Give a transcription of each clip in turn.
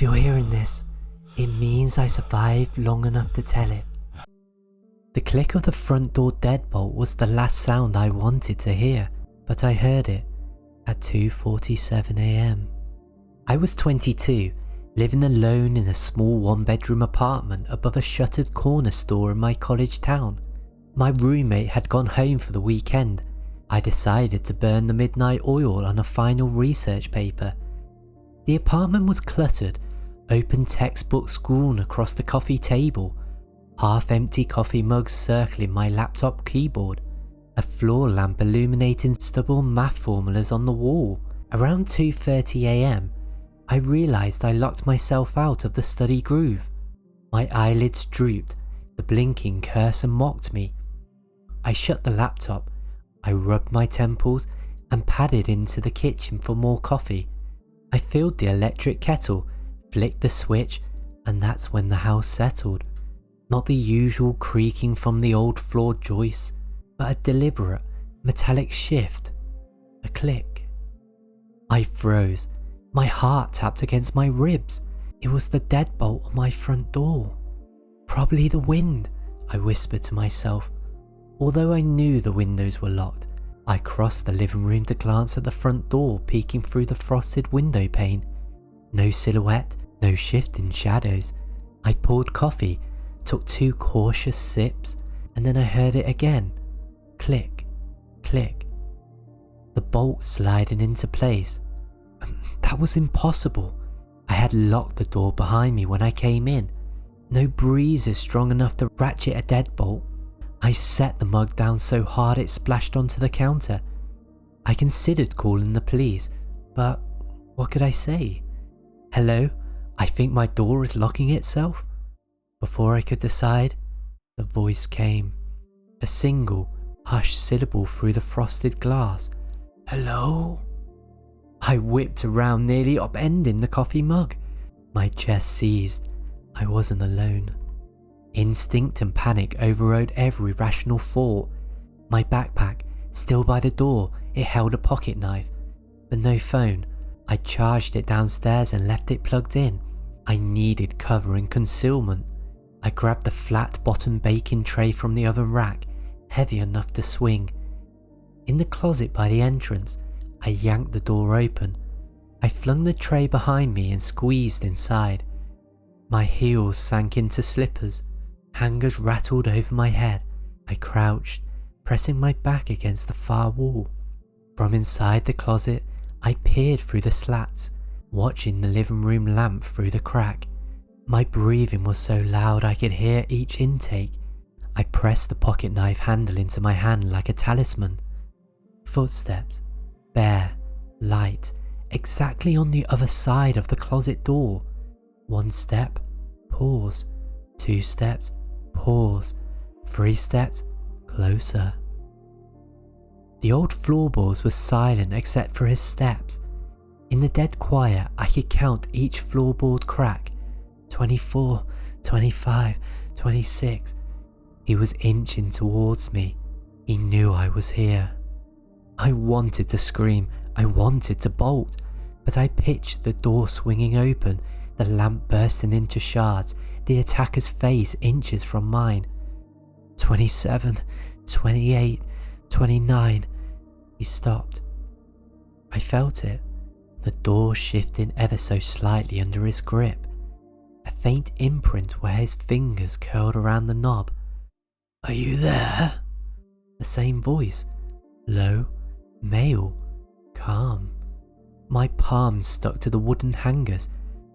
you're hearing this, it means I survived long enough to tell it. The click of the front door deadbolt was the last sound I wanted to hear, but I heard it at 2:47 AM. I was 22, living alone in a small one-bedroom apartment above a shuttered corner store in my college town. My roommate had gone home for the weekend. I decided to burn the midnight oil on a final research paper. The apartment was cluttered, open textbooks strewn across the coffee table, half-empty coffee mugs circling my laptop keyboard, a floor lamp illuminating stubborn math formulas on the wall. Around 2:30 AM, I realised I locked myself out of the study groove. My eyelids drooped, the blinking cursor mocked me. I shut the laptop, I rubbed my temples and padded into the kitchen for more coffee. I filled the electric kettle, flicked the switch, and that's when the house settled. Not the usual creaking from the old floor joists, but a deliberate, metallic shift. A click. I froze. My heart tapped against my ribs. It was the deadbolt on my front door. Probably the wind, I whispered to myself. Although I knew the windows were locked, I crossed the living room to glance at the front door peeking through the frosted window pane. No silhouette, no shifting shadows. I poured coffee, took 2 cautious sips, and then I heard it again. Click, click. The bolt sliding into place. That was impossible. I had locked the door behind me when I came in. No breeze is strong enough to ratchet a deadbolt. I set the mug down so hard it splashed onto the counter. I considered calling the police, but what could I say? Hello, I think my door is locking itself. Before I could decide, the voice came. A single, hushed syllable through the frosted glass. Hello? I whipped around, nearly upending the coffee mug. My chest seized. I wasn't alone. Instinct and panic overrode every rational thought. My backpack, still by the door, it held a pocket knife, but no phone. I charged it downstairs and left it plugged in. I needed cover and concealment. I grabbed the flat-bottomed baking tray from the oven rack, heavy enough to swing. In the closet by the entrance, I yanked the door open. I flung the tray behind me and squeezed inside. My heels sank into slippers. Hangers rattled over my head. I crouched, pressing my back against the far wall. From inside the closet, I peered through the slats, watching the living room lamp through the crack. My breathing was so loud I could hear each intake. I pressed the pocket knife handle into my hand like a talisman. Footsteps, bare, light, exactly on the other side of the closet door. 1 step, pause. 2 steps, pause. 3 steps, closer. The old floorboards were silent except for his steps. In the dead quiet, I could count each floorboard crack. 24, 25, 26. He was inching towards me. He knew I was here. I wanted to scream. I wanted to bolt. But I pictured the door swinging open, the lamp bursting into shards, the attacker's face inches from mine. 27, 28, 29. He stopped. I felt it, the door shifting ever so slightly under his grip. A faint imprint where his fingers curled around the knob. Are you there? The same voice, low, male, calm. My palms stuck to the wooden hangers.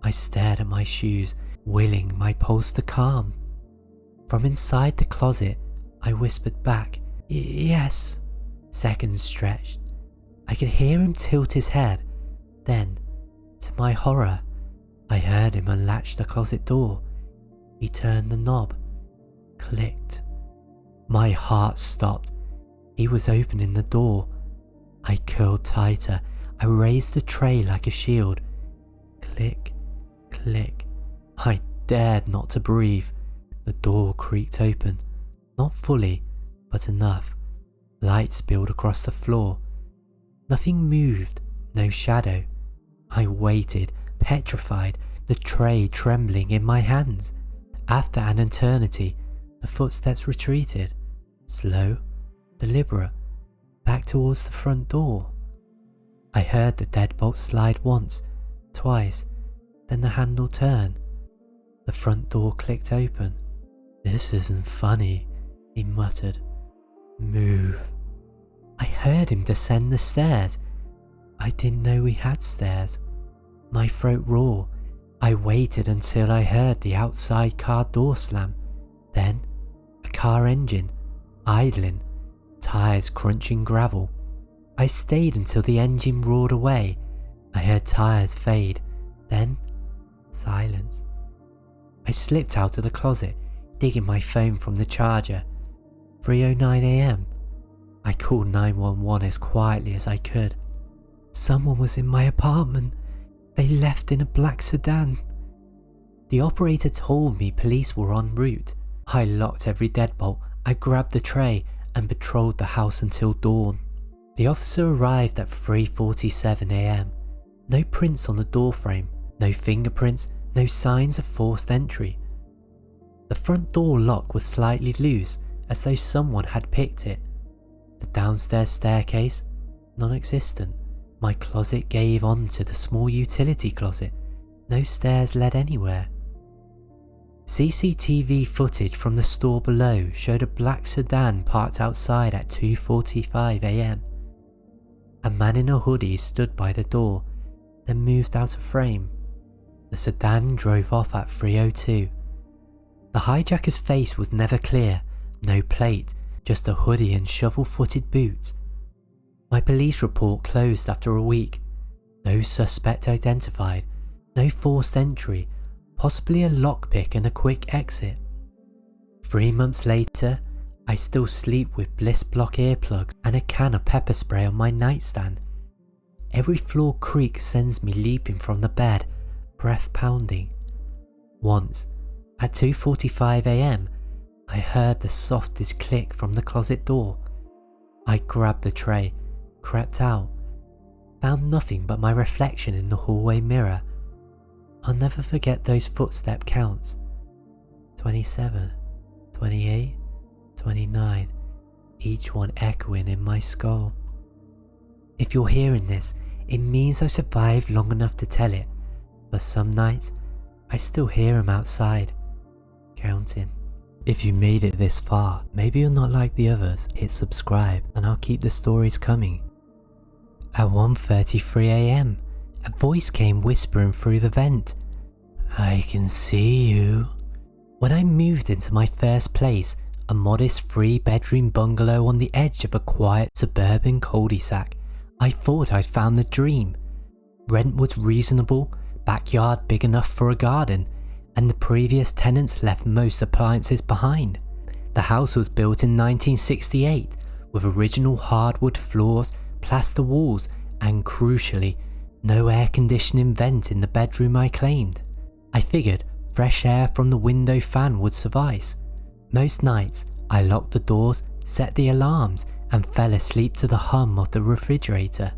I stared at my shoes, willing my pulse to calm. From inside the closet, I whispered back, yes. Seconds stretched. I could hear him tilt his head. Then, to my horror, I heard him unlatch the closet door. He turned the knob. Clicked. My heart stopped. He was opening the door. I curled tighter. I raised the tray like a shield. Click, click. I dared not to breathe. The door creaked open. Not fully, but enough. Light spilled across the floor. Nothing moved, no shadow. I waited, petrified. The the tray trembling in my hands. After an eternity, the footsteps retreated, slow, deliberate, back towards the front door. I heard the deadbolt slide once, twice, then the handle turn. The front door clicked open. "This isn't funny," he muttered. "Move." I heard him descend the stairs. I didn't know we had stairs. My throat raw. I waited until I heard the outside car door slam. Then, a car engine, idling, tires crunching gravel. I stayed until the engine roared away. I heard tires fade. Then, silence. I slipped out of the closet, digging my phone from the charger. 3:09 a.m. I called 911 as quietly as I could. Someone was in my apartment. They left in a black sedan. The operator told me police were en route. I locked every deadbolt. I grabbed the tray and patrolled the house until dawn. The officer arrived at 3:47 a.m. No prints on the doorframe, no fingerprints, no signs of forced entry. The front door lock was slightly loose, as though someone had picked it. The downstairs staircase, non-existent. My closet gave onto the small utility closet. No stairs led anywhere. CCTV footage from the store below showed a black sedan parked outside at 2:45 a.m. A man in a hoodie stood by the door, then moved out of frame. The sedan drove off at 3:02. The hijacker's face was never clear, no plate, just a hoodie and shovel-footed boots. My police report closed after a week. No suspect identified, no forced entry, possibly a lockpick and a quick exit. 3 months later, I still sleep with Bliss Block earplugs and a can of pepper spray on my nightstand. Every floor creak sends me leaping from the bed, breath pounding. Once, at 2:45 a.m, I heard the softest click from the closet door. I grabbed the tray, crept out, found nothing but my reflection in the hallway mirror. I'll never forget those footstep counts. 27, 28, 29, each one echoing in my skull. If you're hearing this, it means I survived long enough to tell it, but some nights I still hear them outside, counting. If you made it this far, maybe you're not like the others. Hit subscribe and I'll keep the stories coming. At 1:33 a.m, a voice came whispering through the vent. "I can see you." When I moved into my first place, a modest 3-bedroom bungalow on the edge of a quiet suburban cul-de-sac, I thought I'd found the dream. Rent was reasonable, backyard big enough for a garden, and the previous tenants left most appliances behind. The house was built in 1968 with original hardwood floors, plaster walls, and crucially, no air conditioning vent in the bedroom I claimed. I figured fresh air from the window fan would suffice. Most nights, I locked the doors, set the alarms, and fell asleep to the hum of the refrigerator.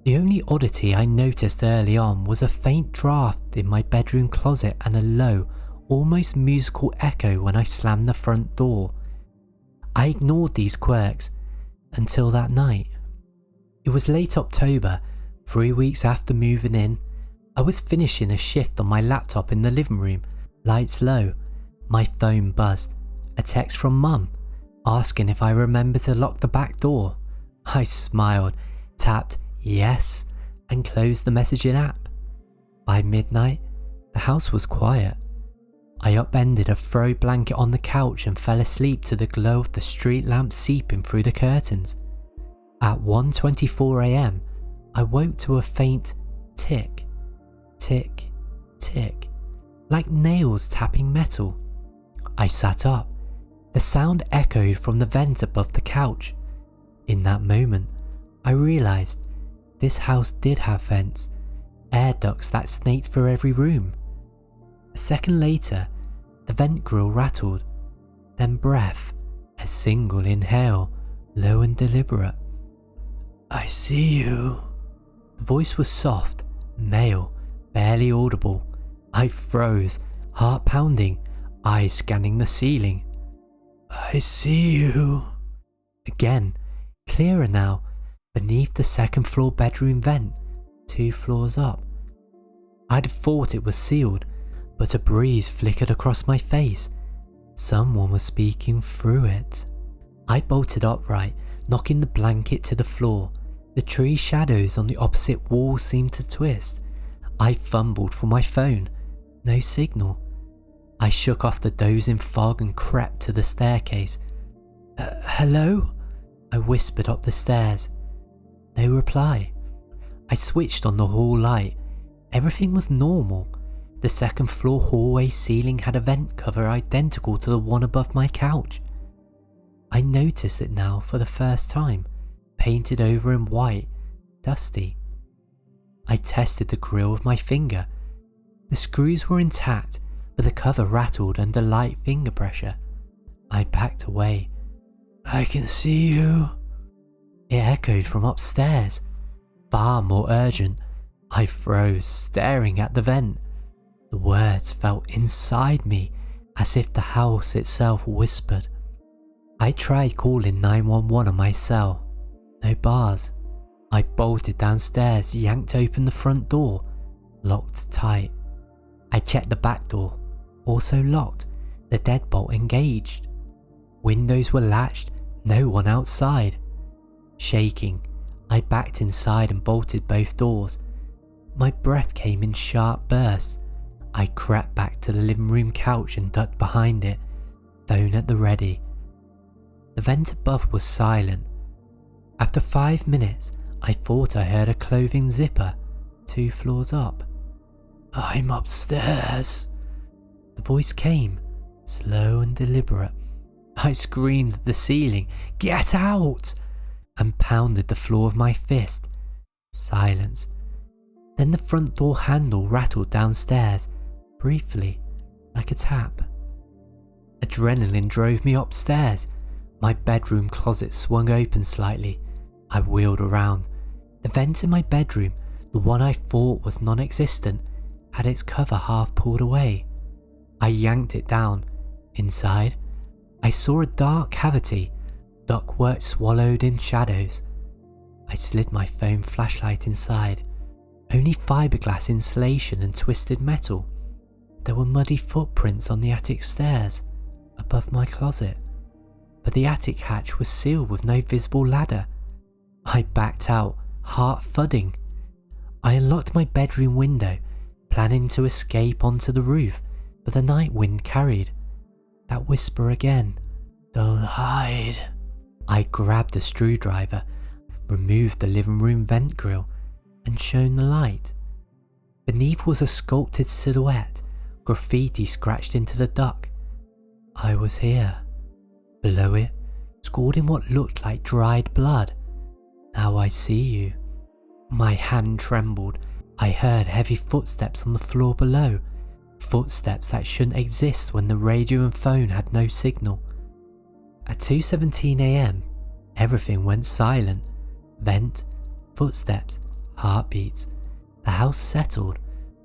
The only oddity I noticed early on was a faint draft in my bedroom closet and a low, almost musical echo when I slammed the front door. I ignored these quirks until that night. It was late October, 3 weeks after moving in. I was finishing a shift on my laptop in the living room, lights low. My phone buzzed, a text from Mum, asking if I remembered to lock the back door. I smiled, tapped yes, and closed the messaging app. By midnight, the house was quiet. I upended a throw blanket on the couch and fell asleep to the glow of the street lamp seeping through the curtains. At 1:24 a.m, I woke to a faint tick, tick, tick, like nails tapping metal. I sat up. The sound echoed from the vent above the couch. In that moment, I realised this house did have vents, air ducts that snaked through every room. A second later, the vent grill rattled, then breath, a single inhale, low and deliberate. "I see you." The voice was soft, male, barely audible. I froze, heart pounding, eyes scanning the ceiling. I see you. Again, clearer now, beneath the second floor bedroom vent, 2 floors up. I'd thought it was sealed, but a breeze flickered across my face. Someone was speaking through it. I bolted upright, knocking the blanket to the floor. The tree shadows on the opposite wall seemed to twist. I fumbled for my phone. No signal. I shook off the dozing fog and crept to the staircase. Hello? I whispered up the stairs. No reply. I switched on the hall light. Everything was normal. The second floor hallway ceiling had a vent cover identical to the one above my couch. I noticed it now for the first time, painted over in white, dusty. I tested the grill with my finger. The screws were intact, but the cover rattled under light finger pressure. I backed away. I can see you. It echoed from upstairs, far more urgent. I froze, staring at the vent. The words felt inside me, as if the house itself whispered. I tried calling 911 on my cell. No bars. I bolted downstairs, yanked open the front door, locked tight. I checked the back door, also locked, the deadbolt engaged. Windows were latched, no one outside. Shaking, I backed inside and bolted both doors. My breath came in sharp bursts. I crept back to the living room couch and ducked behind it, phone at the ready. The vent above was silent. After 5 minutes, I thought I heard a clothing zipper, 2 floors up. I'm upstairs. The voice came, slow and deliberate. I screamed at the ceiling, "Get out!" and pounded the floor with my fist. Silence. Then the front door handle rattled downstairs, briefly, like a tap. Adrenaline drove me upstairs. My bedroom closet swung open slightly. I wheeled around. The vent in my bedroom, the one I thought was non-existent, had its cover half pulled away. I yanked it down. Inside, I saw a dark cavity, ductwork swallowed in shadows. I slid my phone flashlight inside. Only fiberglass insulation and twisted metal. There were muddy footprints on the attic stairs, above my closet, but the attic hatch was sealed with no visible ladder. I backed out, heart thudding. I unlocked my bedroom window, planning to escape onto the roof, but the night wind carried. That whisper again. Don't hide. I grabbed a screwdriver, removed the living room vent grill, and shone the light. Beneath was a sculpted silhouette, graffiti scratched into the duct. I was here. Below it, scrawled in what looked like dried blood. Now I see you. My hand trembled. I heard heavy footsteps on the floor below. Footsteps that shouldn't exist when the radio and phone had no signal. At 2:17 AM, everything went silent. Vent, footsteps, heartbeats. The house settled.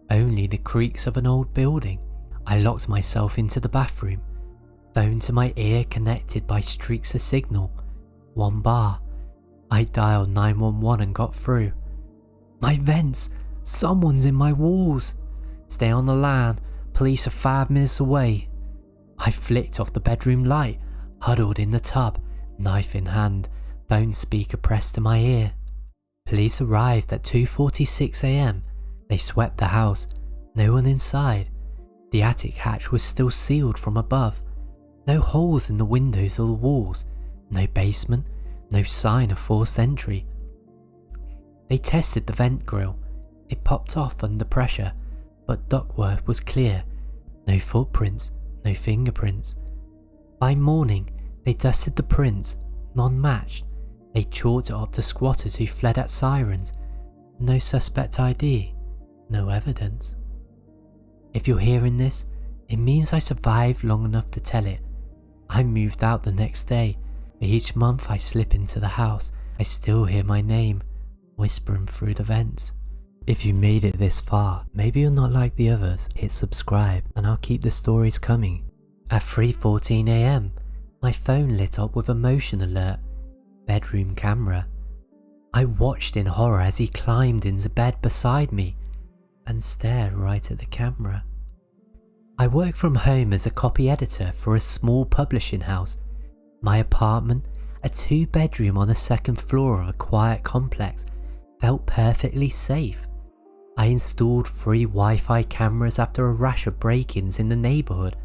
Only the creaks of an old building. I locked myself into the bathroom. Phone to my ear connected by streaks of signal. 1 bar. I dialed 911 and got through. My vents! Someone's in my walls! Stay on the line. Police are 5 minutes away. I flicked off the bedroom light, huddled in the tub, knife in hand, phone speaker pressed to my ear. Police arrived at 2:46 AM. They swept the house. No one inside. The attic hatch was still sealed from above. No holes in the windows or the walls. No basement. No sign of forced entry. They tested the vent grill. It popped off under pressure, but ductwork was clear. No footprints. No fingerprints. By morning, they dusted the prints, non-matched. They chalked it up to squatters who fled at sirens. No suspect ID. No evidence. If you're hearing this, it means I survived long enough to tell it. I moved out the next day, but each month I slip into the house, I still hear my name, whispering through the vents. If you made it this far, maybe you're not like the others. Hit subscribe and I'll keep the stories coming. At 3:14 AM, my phone lit up with a motion alert. Bedroom camera. I watched in horror as he climbed into bed beside me and stared right at the camera. I work from home as a copy editor for a small publishing house. My apartment, a 2-bedroom on the second floor of a quiet complex, felt perfectly safe. I installed 3 Wi-Fi cameras after a rash of break-ins in the neighbourhood: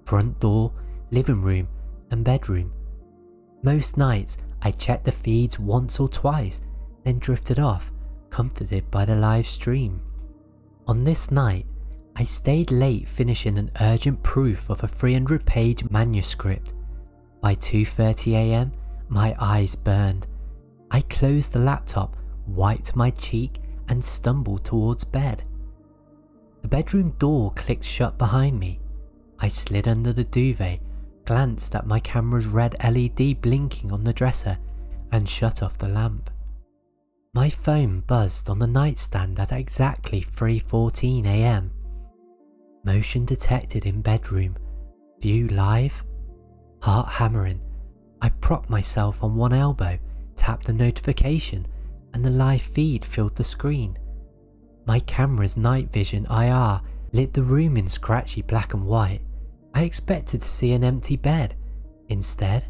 front door, living room and bedroom. Most nights I checked the feeds once or twice, then drifted off, comforted by the live stream. On this night, I stayed late finishing an urgent proof of a 300-page manuscript. By 2:30 AM, my eyes burned. I closed the laptop, wiped my cheek and stumbled towards bed. The bedroom door clicked shut behind me. I slid under the duvet, glanced at my camera's red LED blinking on the dresser and shut off the lamp. My phone buzzed on the nightstand at exactly 3:14 AM. Motion detected in bedroom. View live. Heart hammering. I propped myself on one elbow, tapped the notification, and the live feed filled the screen. My camera's night vision IR lit the room in scratchy black and white. I expected to see an empty bed. Instead,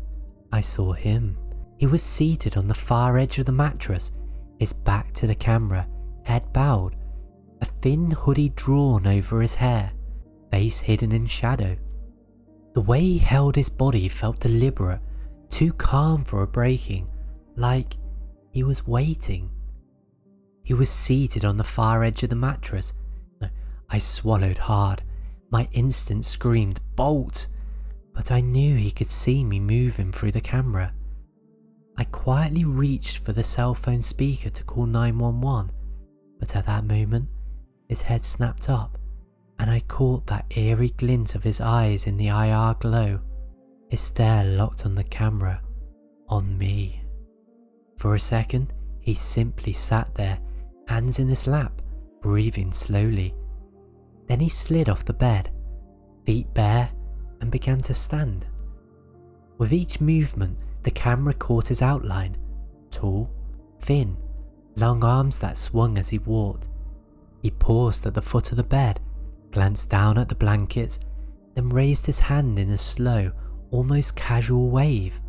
I saw him. He was seated on the far edge of the mattress, his back to the camera, head bowed, a thin hoodie drawn over his hair, face hidden in shadow. The way he held his body felt deliberate, too calm for a breaking, like he was waiting. He was seated on the far edge of the mattress. I swallowed hard. My instinct screamed, "Bolt!" But I knew he could see me moving through the camera. I quietly reached for the cell phone speaker to call 911, but at that moment, his head snapped up, and I caught that eerie glint of his eyes in the IR glow. His stare locked on the camera, on me. For a second, he simply sat there, hands in his lap, breathing slowly. Then he slid off the bed, feet bare, and began to stand. With each movement, the camera caught his outline: tall, thin, long arms that swung as he walked. He paused at the foot of the bed, glanced down at the blankets, then raised his hand in a slow, almost casual wave.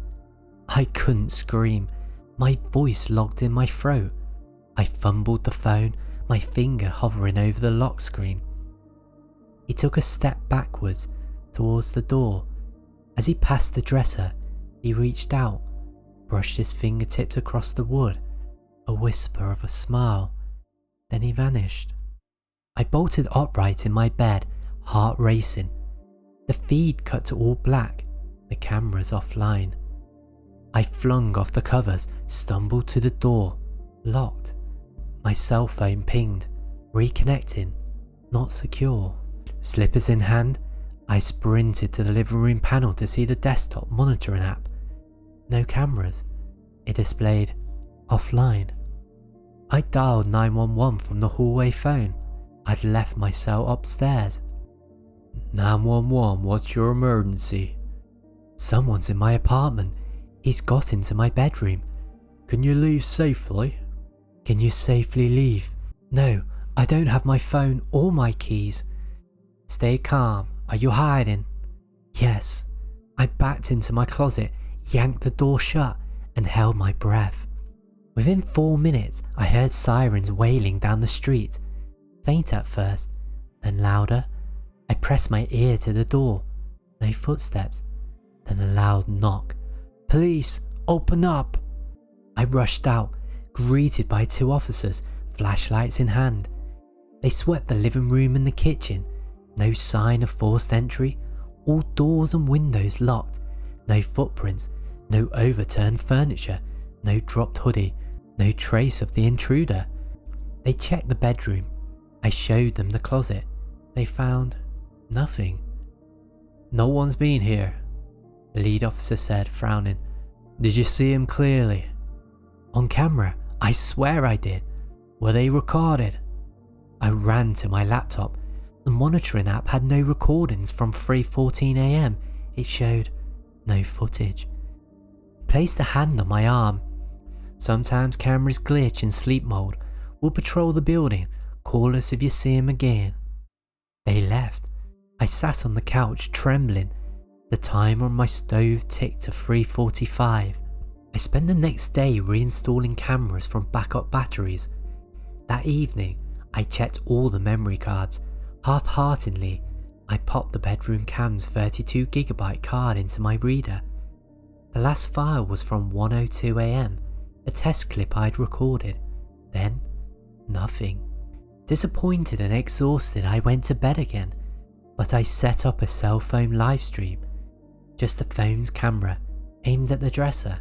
I couldn't scream. My voice logged in my throat. I fumbled the phone, my finger hovering over the lock screen. He took a step backwards towards the door. As he passed the dresser, he reached out, brushed his fingertips across the wood, a whisper of a smile, then he vanished. I bolted upright in my bed, heart racing. The feed cut to all black, the camera's offline. I flung off the covers, stumbled to the door, locked. My cell phone pinged, reconnecting, not secure. Slippers in hand, I sprinted to the living room panel to see the desktop monitoring app. No cameras. It displayed offline. I dialed 911 from the hallway phone. I'd left my cell upstairs. 911, what's your emergency? Someone's in my apartment. He's got into my bedroom. Can you leave safely? Can you safely leave? No, I don't have my phone or my keys. Stay calm. Are you hiding? Yes. I backed into my closet, yanked the door shut, and held my breath. Within 4 minutes, I heard sirens wailing down the street. Faint at first, then louder. I pressed my ear to the door. No footsteps. Then a loud knock. Police, open up! I rushed out, greeted by 2 officers, flashlights in hand. They swept the living room and the kitchen. No sign of forced entry, all doors and windows locked. No footprints, no overturned furniture, no dropped hoodie, no trace of the intruder. They checked the bedroom. I showed them the closet. They found nothing. No one's been here, the lead officer said, frowning. Did you see him clearly? On camera, I swear I did. Were they recorded? I ran to my laptop. The monitoring app had no recordings from 3:14 AM. It showed no footage. Placed a hand on my arm. Sometimes cameras glitch in sleep mode. We'll patrol the building. Call us if you see him again. They left. I sat on the couch trembling. The timer on my stove ticked to 3:45. I spent the next day reinstalling cameras from backup batteries. That evening, I checked all the memory cards. Half-heartedly, I popped the bedroom cam's 32GB card into my reader. The last file was from 1:02 AM, a test clip I'd recorded. Then, nothing. Disappointed and exhausted, I went to bed again, but I set up a cell phone live stream. Just the phone's camera, aimed at the dresser.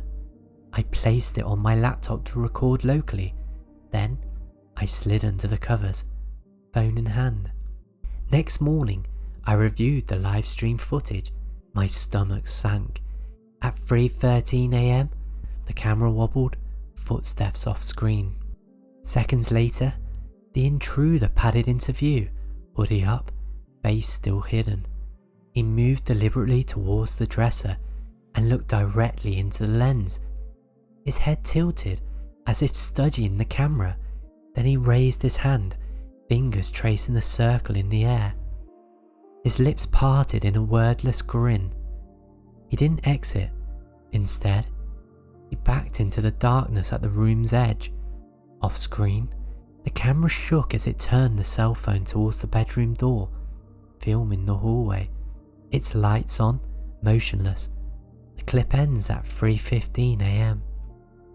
I placed it on my laptop to record locally. Then, I slid under the covers, phone in hand. Next morning, I reviewed the live stream footage. My stomach sank. At 3:13 AM, the camera wobbled, footsteps off screen. Seconds later, the intruder padded into view, hoodie up, face still hidden. He moved deliberately towards the dresser and looked directly into the lens. His head tilted as if studying the camera. Then he raised his hand, fingers tracing a circle in the air. His lips parted in a wordless grin. He didn't exit. Instead, he backed into the darkness at the room's edge. Off screen, the camera shook as it turned the cell phone towards the bedroom door, filming the hallway. Its lights on, motionless. The clip ends at 3:15 AM.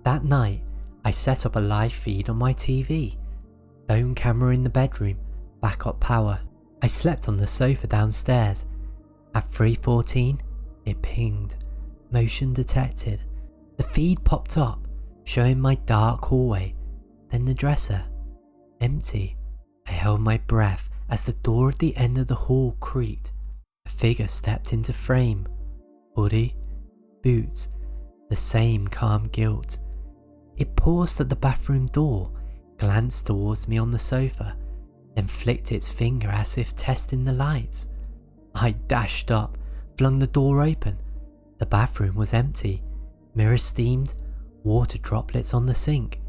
That night, I set up a live feed on my TV. Phone camera in the bedroom, backup power. I slept on the sofa downstairs. At 3:14, it pinged. Motion detected. The feed popped up, showing my dark hallway, then the dresser. Empty. I held my breath as the door at the end of the hall creaked. A figure stepped into frame. Hoodie, boots, the same calm guilt. It paused at the bathroom door, glanced towards me on the sofa, then flicked its finger as if testing the lights. I dashed up, flung the door open. The bathroom was empty, mirrors steamed, water droplets on the sink.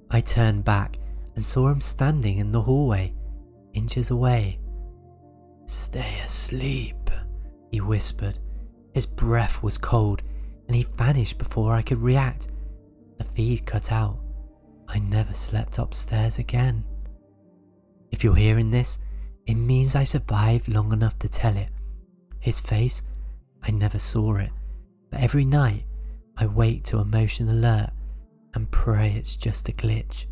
I turned back and saw him standing in the hallway, inches away. "Stay asleep," he whispered. His breath was cold and he vanished before I could react. The feed cut out. I never slept upstairs again. If you're hearing this, it means I survived long enough to tell it. His face, I never saw it, but every night I wake to emotion alert and pray it's just a glitch.